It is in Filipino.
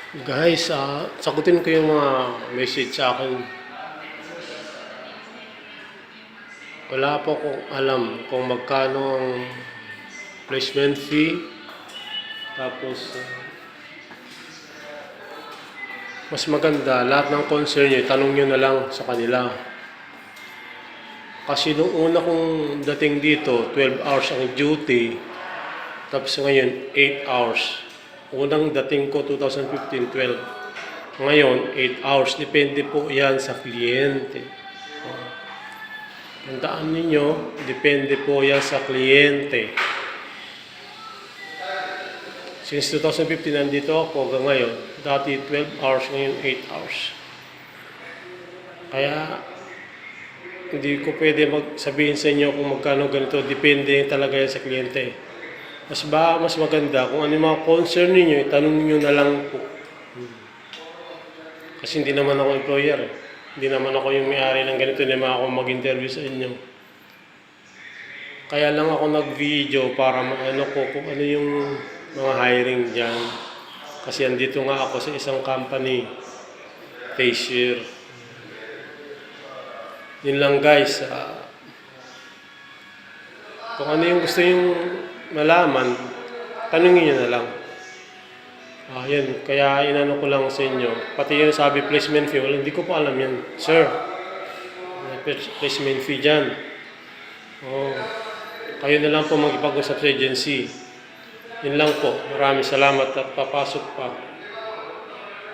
Guys, sagutin ko yung mga message sa akin. Wala po akong alam kung magkano ang placement fee. Tapos, mas maganda, lahat ng concern nyo, tanong nyo na lang sa kanila. Kasi nung una kong dating dito, 12 hours ang duty. Tapos ngayon, 8 hours. Unang dating ko, 2015, 12. Ngayon, 8 hours. Depende po yan sa kliyente. Tandaan ninyo, depende po yan sa kliyente. Since 2015, nandito ako hanggang ngayon. Dati 12 hours, ngayon 8 hours. Kaya, hindi ko pwede magsabihin sa inyo kung magkano ganito. Depende talaga yan sa kliyente. Mas maganda kung ano yung mga concern ninyo, itanong niyo na lang po. Kasi hindi naman ako employer. Hindi naman ako yung may-ari ng ganito, hindi naman ako mag-interview sa inyo. Kaya lang ako nag-video para maano ko kung ano yung mga hiring dyan. Kasi andito nga ako sa isang company, Taysir. Yun lang guys. Kung ano yung gusto yung malaman, tanungin nyo na lang. Yan, kaya inano ko lang sa inyo. Pati yung sabi placement fee, hindi ko pa alam yan. Sir, placement fee dyan. Kayo na lang po mag-ipag-usap sa agency. Yun lang po. Maraming salamat at papasok pa.